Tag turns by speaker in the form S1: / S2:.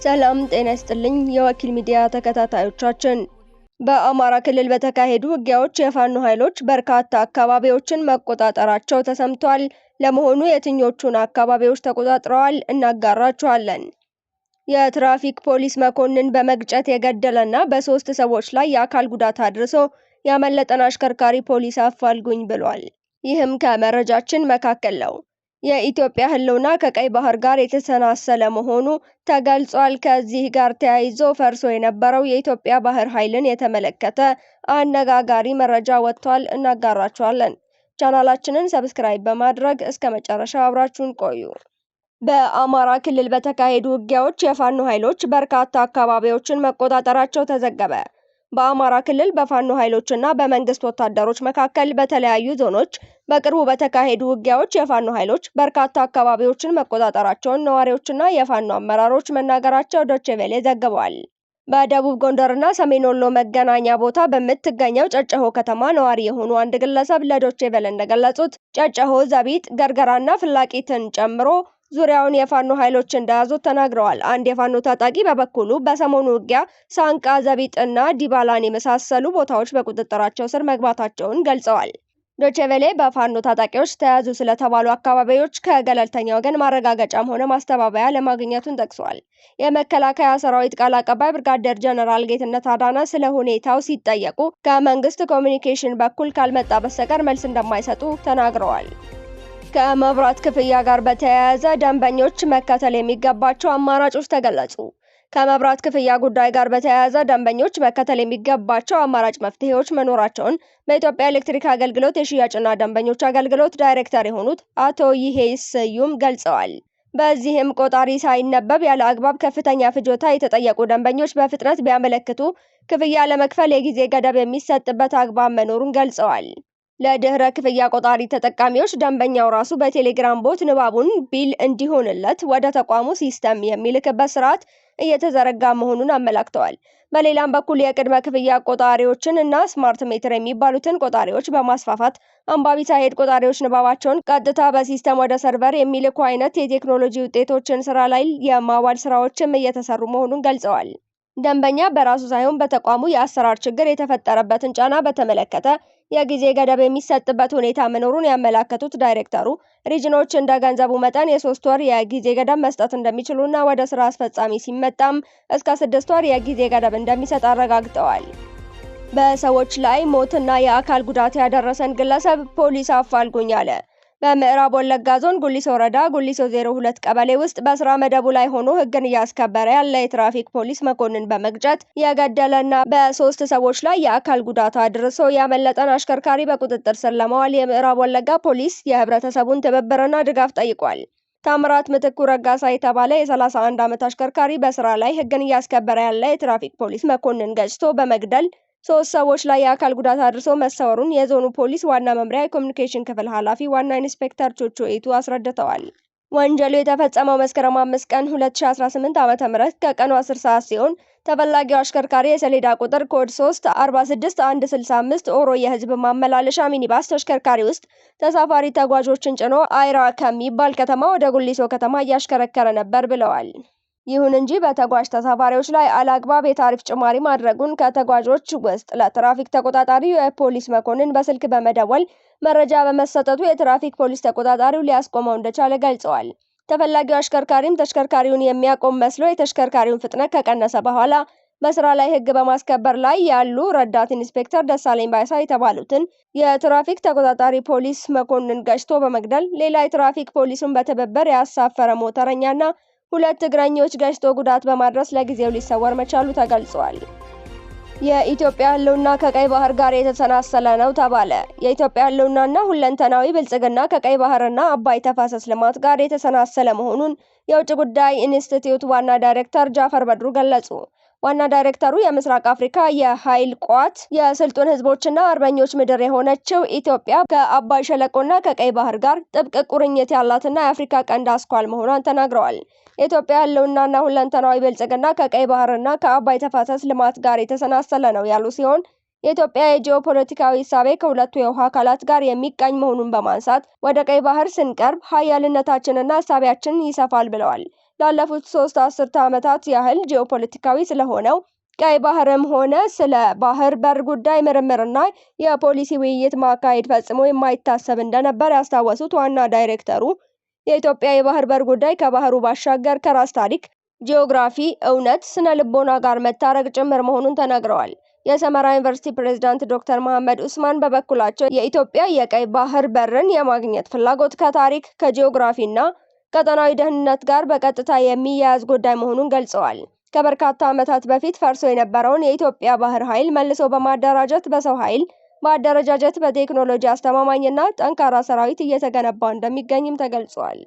S1: ሰላም ጤና ይስጥልኝ የወኪል ሚዲያ ተከታታዮቻችን። በአማራ ክልል በተካሄዱ ውጊያዎች የፋኖ ኃይሎች በርካታ አካባቢዎችን መቆጣጠራቸው ተሰምቷል። ለመሆኑ የትኞቹን አካባቢዎች ተቆጣጥረዋል? እናጋራችኋለን። የትራፊክ ፖሊስ መኮንን በመግጨት የገደለና በ3 ሰዎች ላይ የአካል ጉዳት አድርሶ ያመለጠን አሽከርካሪ ፖሊስ አፋልጉኝ ብሏል። ይህም ከመረጃችን መካከል ነው። የኢትዮጵያ ህልውና ከቀይ ባህር ጋር የተሰናሰለ መሆኑ ተገልጿል። ከዚህ ጋር ተያይዞ ፈርሶ የነበረው የኢትዮጵያ ባህር ኃይልን የተመለከተ አነጋጋሪ መረጃ ወጥቷል። እናጋራችኋለን። ቻናላችንን ሰብስክራይብ በማድረግ እስከ መጨረሻው አብራችሁን ቆዩ። በአማራ ክልል በተካሄዱ ውጊያዎች የፋኖ ኃይሎች በርካታ አካባቢዎችን መቆጣጠራቸው ተዘገበ። በአማራ ክልል በፋኖ ኃይሎችና በመንግስት ወታደሮች መካከል በተለያዩ ዞኖች በቅርቡ በተካሄዱ ውጊያዎች የፋኖ ኃይሎች በርካታ አካባቢዎችን መቆጣጠራቸውን ነዋሪዎችና የፋኖ አመራሮች መናገራቸው ዶቼ ቬለ ዘግቧል። በደቡብ ጎንደርና ሰሜን ወሎ መገናኛ ቦታ በምትገኘው ጨጨሆ ከተማ ነዋሪ የሆኑ አንድ ግለሰብ ለዶቼ ቬለ እንደገለጹት ጨጨሆ፣ ዘቢጥ፣ ገርገራና ፍላቂትን ጨምሮ ዙሪያውን የፋኖ ኃይሎች እንደያዙት ተናግረዋል። አንድ የፋኖ ታጣቂ በበኩሉ በሰሞኑ ውጊያ ሳንቃ፣ ዘቢጥና ዲባላን የመሳሰሉ ቦታዎች በቁጥጥራቸው ስር መግባታቸውን ገልጸዋል። ዶቼ ቬለ በፋኖ ታጣቂዎች ተያዙ ስለተባሉ አካባቢዎች ከገለልተኛ ወገን ማረጋገጫም ሆነ ማስተባበያ ለማግኘቱን ጠቅሷል። የመከላከያ ሰራዊት ቃል አቀባይ ብርጋዴር ጀነራል ጌትነት አዳነ ስለ ሁኔታው ሲጠየቁ ከመንግስት ኮሚኒኬሽን በኩል ካልመጣ በስተቀር መልስ እንደማይሰጡ ተናግረዋል። ከመብራት ክፍያ ጋር በተያያዘ ደንበኞች መከተል የሚገባቸው አማራጮች ተገለጹ። ከመብራት ክፍያ ጉዳይ ጋር በተያያዘ ደንበኞች መከተል የሚገባቸው አማራጭ መፍትሄዎች መኖራቸውን በኢትዮጵያ ኤሌክትሪክ አገልግሎት የሽያጭና ደንበኞች አገልግሎት ዳይሬክተር የሆኑት አቶ ይሄ ስዩም ገልጸዋል። በዚህም ቆጣሪ ሳይነበብ ያለ አግባብ ከፍተኛ ፍጆታ የተጠየቁ ደንበኞች በፍጥነት ቢያመለክቱ ክፍያ ለመክፈል የጊዜ ገደብ የሚሰጥበት አግባብ መኖሩን ገልጸዋል። ለድህረ ክፍያ ቆጣሪ ተጠቃሚዎች ደንበኛው ራሱ በቴሌግራም ቦት ንባቡን ቢል እንዲሆንለት ወደ ተቋሙ ሲስተም የሚልክበት ስርዓት እየተዘረጋ መሆኑን አመላክተዋል። በሌላም በኩል የቅድመ ክፍያ ቆጣሪዎችን እና ስማርት ሜትር የሚባሉትን ቆጣሪዎች በማስፋፋት አንባቢ ሳይሄድ ቆጣሪዎች ንባባቸውን ቀጥታ በሲስተም ወደ ሰርቨር የሚልኩ አይነት የቴክኖሎጂ ውጤቶችን ስራ ላይ የማዋል ስራዎችም እየተሰሩ መሆኑን ገልጸዋል። ደንበኛ በራሱ ሳይሆን በተቋሙ የአሰራር ችግር የተፈጠረበትን ጫና በተመለከተ የጊዜ ገደብ የሚሰጥበት ሁኔታ መኖሩን ያመላከቱት ዳይሬክተሩ ሪጅኖች እንደ ገንዘቡ መጠን የ3 ወር የጊዜ ገደብ መስጠት እንደሚችሉና ወደ ስራ አስፈጻሚ ሲመጣም እስከ 6 ወር የጊዜ ገደብ እንደሚሰጥ አረጋግጠዋል። በሰዎች ላይ ሞትና የአካል ጉዳት ያደረሰን ግለሰብ ፖሊስ አፋልጉኝ አለ። በምዕራብ ወለጋ ዞን ጉሊሶ ወረዳ ጉሊሶ 02 ቀበሌ ውስጥ በስራ መደቡ ላይ ሆኖ ህግን እያስከበረ ያለ የትራፊክ ፖሊስ መኮንን በመግጨት የገደለና በ3 ሰዎች ላይ የአካል ጉዳት አድርሶ ያመለጠን አሽከርካሪ በቁጥጥር ስር ለማዋል የምዕራብ ወለጋ ፖሊስ የህብረተሰቡን ትብብርና ድጋፍ ጠይቋል። ታምራት ምትኩ ረጋሳ የተባለ የ31 ዓመት አሽከርካሪ በስራ ላይ ህግን እያስከበረ ያለ የትራፊክ ፖሊስ መኮንን ገጭቶ በመግደል 3 ሰዎች ላይ የአካል ጉዳት አድርሶ መሰወሩን የዞኑ ፖሊስ ዋና መምሪያ የኮሚኒኬሽን ክፍል ኃላፊ ዋና ኢንስፔክተር ቾቾ ኢቱ አስረድተዋል። ወንጀሉ የተፈጸመው መስከረም 5 ቀን 2018 ዓ.ም ከቀኑ 10 ሰዓት ሲሆን ተፈላጊው አሽከርካሪ የሰሌዳ ቁጥር ኮድ 346165 ኦሮ የህዝብ ማመላለሻ ሚኒባስ ተሽከርካሪ ውስጥ ተሳፋሪ ተጓዦችን ጭኖ አይራ ከሚባል ከተማ ወደ ጉሊሶ ከተማ እያሽከረከረ ነበር ብለዋል። ይሁን እንጂ በተጓዥ ተሳፋሪዎች ላይ አላግባብ የታሪፍ ጭማሪ ማድረጉን ከተጓዦች ውስጥ ለትራፊክ ተቆጣጣሪው የፖሊስ መኮንን በስልክ በመደወል መረጃ በመሰጠቱ የትራፊክ ፖሊስ ተቆጣጣሪው ሊያስቆመው እንደቻለ ገልጸዋል። ተፈላጊው አሽከርካሪም ተሽከርካሪውን የሚያቆም መስሎ የተሽከርካሪውን ፍጥነት ከቀነሰ በኋላ በስራ ላይ ህግ በማስከበር ላይ ያሉ ረዳት ኢንስፔክተር ደሳለኝ ባይሳ የተባሉትን የትራፊክ ተቆጣጣሪ ፖሊስ መኮንን ገጭቶ በመግደል ሌላ የትራፊክ ፖሊሱን በትብብር ያሳፈረ ሞተረኛና 2 እግረኞች ገጭቶ ጉዳት በማድረስ ለጊዜው ሊሰወር መቻሉ ተገልጿል። የኢትዮጵያ ህልውና ከቀይ ባህር ጋር የተሰናሰለ ነው ተባለ። የኢትዮጵያ ህልውናና ሁለንተናዊ ብልጽግና ከቀይ ባህርና አባይ ተፋሰስ ልማት ጋር የተሰናሰለ መሆኑን የውጭ ጉዳይ ኢንስቲትዩት ዋና ዳይሬክተር ጃፈር በድሩ ገለጹ። ዋና ዳይሬክተሩ የምስራቅ አፍሪካ የኃይል ቋት የስልጡን ህዝቦችና አርበኞች ምድር የሆነችው ኢትዮጵያ ከአባይ ሸለቆና ከቀይ ባህር ጋር ጥብቅ ቁርኝት ያላትና የአፍሪካ ቀንድ አስኳል መሆኗን ተናግረዋል። የኢትዮጵያ ህልውናና ሁለንተናዊ ብልጽግና ከቀይ ባህርና ከአባይ ተፋሰስ ልማት ጋር የተሰናሰለ ነው ያሉ ሲሆን የኢትዮጵያ የጂኦፖለቲካዊ እሳቤ ከሁለቱ የውሃ አካላት ጋር የሚቃኝ መሆኑን በማንሳት ወደ ቀይ ባህር ስንቀርብ ኃያልነታችንና እሳቤያችን ይሰፋል ብለዋል። ላለፉት 3 አስርተ ዓመታት ያህል ጂኦፖለቲካዊ ስለሆነው ቀይ ባህርም ሆነ ስለ ባህር በር ጉዳይ ምርምርና የፖሊሲ ውይይት ማካሄድ ፈጽሞ የማይታሰብ እንደነበር ያስታወሱት ዋና ዳይሬክተሩ የኢትዮጵያ የባህር በር ጉዳይ ከባህሩ ባሻገር ከራስ ታሪክ፣ ጂኦግራፊ፣ እውነት፣ ስነ ልቦና ጋር መታረቅ ጭምር መሆኑን ተናግረዋል። የሰመራ ዩኒቨርሲቲ ፕሬዝዳንት ዶክተር መሐመድ ኡስማን በበኩላቸው የኢትዮጵያ የቀይ ባህር በርን የማግኘት ፍላጎት ከታሪክ፣ ከጂኦግራፊና ቀጠናዊ ደህንነት ጋር በቀጥታ የሚያያዝ ጉዳይ መሆኑን ገልጸዋል። ከበርካታ ዓመታት በፊት ፈርሶ የነበረውን የኢትዮጵያ ባህር ኃይል መልሶ በማደራጀት በሰው ኃይል፣ በአደረጃጀት፣ በቴክኖሎጂ አስተማማኝና ጠንካራ ሰራዊት እየተገነባ እንደሚገኝም ተገልጿል።